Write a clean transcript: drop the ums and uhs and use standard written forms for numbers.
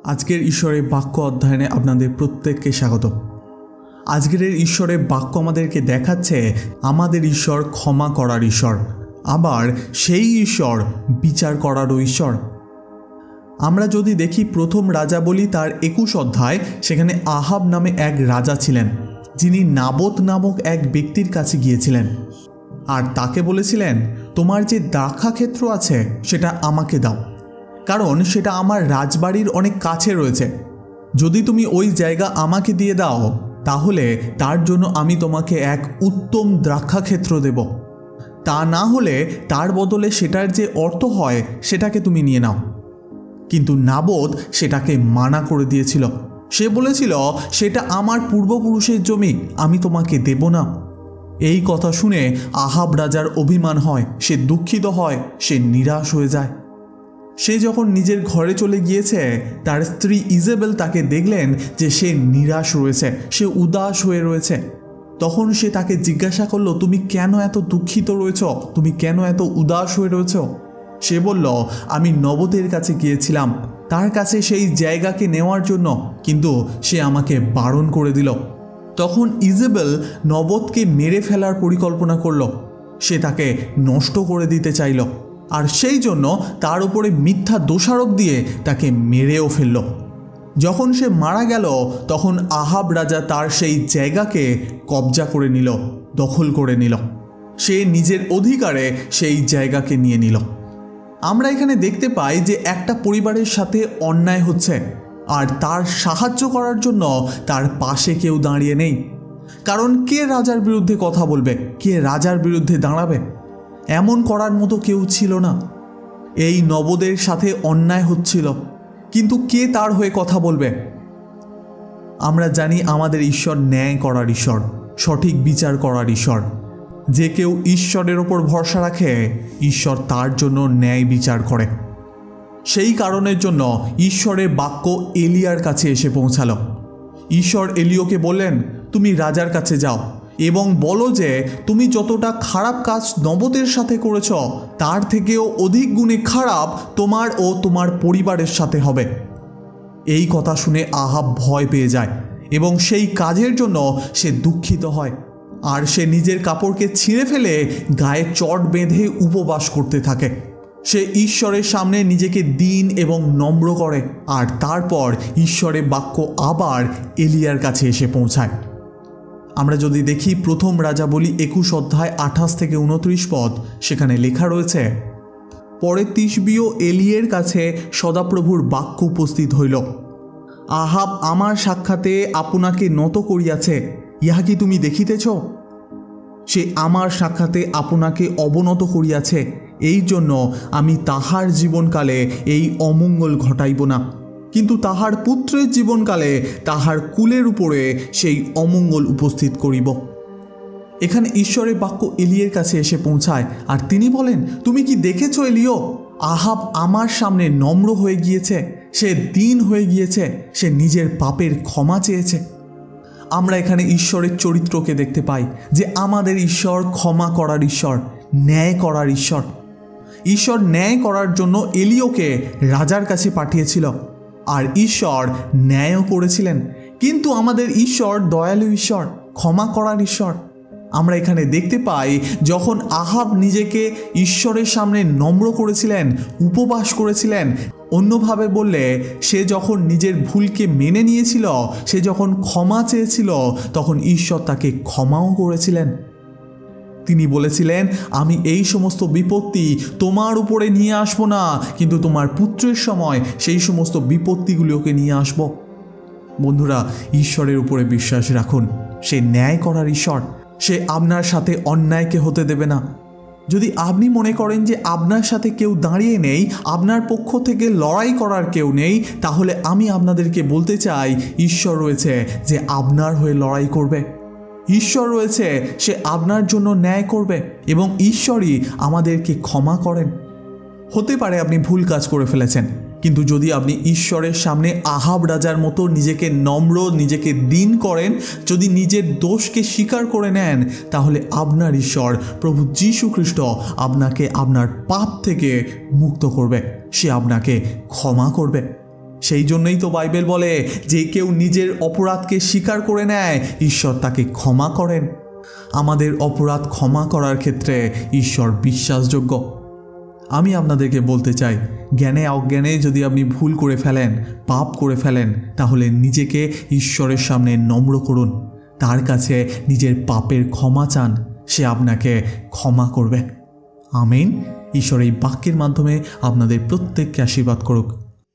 আজকের ঈশ্বরের বাক্য অধ্যয়নে আপনাদের প্রত্যেককে স্বাগত। আজকের ঈশ্বরের বাক্য আমাদেরকে দেখাচ্ছে আমাদের ঈশ্বর ক্ষমা করার ঈশ্বর, আবার সেই ঈশ্বর বিচার করারও ঈশ্বর। আমরা যদি দেখি প্রথম রাজাবলী তার 21 অধ্যায়, সেখানে আহাব নামে এক রাজা ছিলেন, যিনি নাবত নামক এক ব্যক্তির কাছে গিয়েছিলেন আর তাকে বলেছিলেন, তোমার যে দ্রাক্ষাক্ষেত্র আছে সেটা আমাকে দাও, কারণ সেটা আমার রাজবাড়ির অনেক কাছে রয়েছে। যদি তুমি ওই জায়গা আমাকে দিয়ে দাও তাহলে তার জন্য আমি তোমাকে এক উত্তম দ্রাক্ষাক্ষেত্র দেব, তা না হলে তার বদলে সেটার যে অর্থ হয় সেটাকে তুমি নিয়ে নাও। কিন্তু নাবত সেটাকে মানা করে দিয়েছিল। সে বলেছিল, সেটা আমার পূর্বপুরুষের জমি, আমি তোমাকে দেব না। এই কথা শুনে আহাব রাজার অভিমান হয়, সে দুঃখিত হয়, সে নিরাশ হয়ে যায়। সে যখন নিজের ঘরে চলে গিয়েছে, তার স্ত্রী ইজেবেল তাকে দেখলেন যে সে নিরাশ রয়েছে, সে উদাস হয়ে রয়েছে। তখন সে তাকে জিজ্ঞাসা করলো, তুমি কেন এত দুঃখিত রয়েছ, তুমি কেন এত উদাস হয়ে রয়েছ? সে বলল, আমি নবতের কাছে গিয়েছিলাম তার কাছে সেই জায়গাকে নেওয়ার জন্য, কিন্তু সে আমাকে বারণ করে দিল। তখন ইজেবেল নবতকে মেরে ফেলার পরিকল্পনা করল, সে তাকে নষ্ট করে দিতে চাইল, আর সেই জন্য তার উপরে মিথ্যা দোষারোপ দিয়ে তাকে মেরেও ফেলল। যখন সে মারা গেল তখন আহাব রাজা তার সেই জায়গাকে কবজা করে নিল, দখল করে নিল। সে নিজের অধিকারে সেই জায়গাকে নিয়ে নিল। আমরা এখানে দেখতে পাই যে একটা পরিবারের সাথে অন্যায় হচ্ছে, আর তার সাহায্য করার জন্য তার পাশে কেউ দাঁড়িয়ে নেই। কারণ কে রাজার বিরুদ্ধে কথা বলবে, কে রাজার বিরুদ্ধে দাঁড়াবে? এমন করার মতো কেউ ছিল না। এই নবদের সাথে অন্যায় হচ্ছিল, কিন্তু কে তার হয়ে কথা বলবে? আমরা জানি আমাদের ঈশ্বর ন্যায় করার ঈশ্বর, সঠিক বিচার করার ঈশ্বর। যে কেউ ঈশ্বরের ওপর ভরসা রাখে, ঈশ্বর তার জন্য ন্যায় বিচার করে। সেই কারণের জন্য ঈশ্বরের বাক্য এলিয়ার কাছে এসে পৌঁছালো। ঈশ্বর এলিয়াকে বললেন, তুমি রাজার কাছে যাও এবং বলো যে তুমি যতটা খারাপ কাজ নবতের সাথে করেছ, তার থেকেও অধিক গুণে খারাপ তোমার ও তোমার পরিবারের সাথে হবে। এই কথা শুনে আহাব ভয় পেয়ে যায় এবং সেই কাজের জন্য সে দুঃখিত হয়, আর সে নিজের কাপড়কে ছিঁড়ে ফেলে গায়ে চট বেঁধে উপবাস করতে থাকে। সে ঈশ্বরের সামনে নিজেকে দীন এবং নম্র করে, আর তারপর ঈশ্বরের বাক্য আবার এলিয়ার কাছে এসে পৌঁছায়। আমরা যদি দেখি প্রথম রাজাবলী 21 অধ্যায় 28 থেকে 29 পদ, সেখানে লেখা রয়েছে, পরে তিশবীয় এলিয়ের কাছে সদাপ্রভুর বাক্য উপস্থিত হইল। আহাব আমার সাক্ষাতে আপনাকে নত করিয়াছে, ইহা কি তুমি দেখিতেছ? সে আমার সাক্ষাতে আপনাকে অবনত করিয়াছে, এই জন্য আমি তাহার জীবনকালে এই অমঙ্গল ঘটাইব না, কিন্তু তাহার পুত্রের জীবনকালে তাহার কুলের উপরে সেই অমঙ্গল উপস্থিত করিব। এখানে ঈশ্বরের বাক্য এলিয়ের কাছে এসে পৌঁছায়, আর তিনি বলেন, তুমি কি দেখেছ এলিও? আহাব আমার সামনে নম্র হয়ে গিয়েছে, সে দীন হয়ে গিয়েছে, সে নিজের পাপের ক্ষমা চেয়েছে। আমরা এখানে ঈশ্বরের চরিত্রকে দেখতে পাই যে আমাদের ঈশ্বর ক্ষমা করার ঈশ্বর, ন্যায় করার ঈশ্বর। ঈশ্বর ন্যায় করার জন্য এলিয়াকে রাজার কাছে পাঠিয়েছিল, আর ঈশ্বর ন্যায়ও করেছিলেন। কিন্তু আমাদের ঈশ্বর দয়ালু ঈশ্বর, ক্ষমা করার ঈশ্বর। আমরা এখানে দেখতে পাই যখন আহাব নিজেকে ঈশ্বরের সামনে নম্র করেছিলেন, উপবাস করেছিলেন, অন্যভাবে বললে সে যখন নিজের ভুলকে মেনে নিয়েছিল, সে যখন ক্ষমা চেয়েছিল, তখন ঈশ্বর তাকে ক্ষমাও করেছিলেন। তিনি বলেছিলেন, আমি এই সমস্ত বিপত্তি তোমার উপরে নিয়ে আসবো না, কিন্তু তোমার পুত্রের সময় সেই সমস্ত বিপত্তিগুলোকে নিয়ে আসব। বন্ধুরা, ঈশ্বরের উপরে বিশ্বাস রাখুন, সে ন্যায় করার ঈশ্বর। সে আপনার সাথে অন্যায়কে হতে দেবে না। যদি আপনি মনে করেন যে আপনার সাথে কেউ দাঁড়িয়ে নেই, আপনার পক্ষ থেকে লড়াই করার কেউ নেই, তাহলে আমি আপনাদেরকে বলতে চাই, ঈশ্বর রয়েছে যে আপনার হয়ে লড়াই করবে। ঈশ্বর রয়েছে, সে আপনার জন্য ন্যায় করবে, এবং ঈশ্বরই আমাদেরকে ক্ষমা করেন। হতে পারে আপনি ভুল কাজ করে ফেলেছেন, কিন্তু যদি আপনি ঈশ্বরের সামনে আহাব রাজার মতো নিজেকে নম্র, নিজেকে দীন করেন, যদি নিজের দোষকে স্বীকার করে নেন, তাহলে আপনার ঈশ্বর প্রভু যীশু খ্রিস্ট আপনাকে আপনার পাপ থেকে মুক্ত করবে, সে আপনাকে ক্ষমা করবে। সেই জন্যই তো বাইবেল বলে, যে কেউ নিজের অপরাধকে স্বীকার করে নেয় ঈশ্বর তাকে ক্ষমা করেন। আমাদের অপরাধ ক্ষমা করার ক্ষেত্রে ঈশ্বর বিশ্বাসযোগ্য। আমি আপনাদেরকে বলতে চাই, জ্ঞানে অজ্ঞানে যদি আপনি ভুল করে ফেলেন, পাপ করে ফেলেন, তাহলে নিজেকে ঈশ্বরের সামনে নম্র করুন, তার কাছে নিজের পাপের ক্ষমা চান, সে আপনাকে ক্ষমা করবে। আমিন। ঈশ্বর এই বাক্যের মাধ্যমে আপনাদের প্রত্যেককে আশীর্বাদ করুক।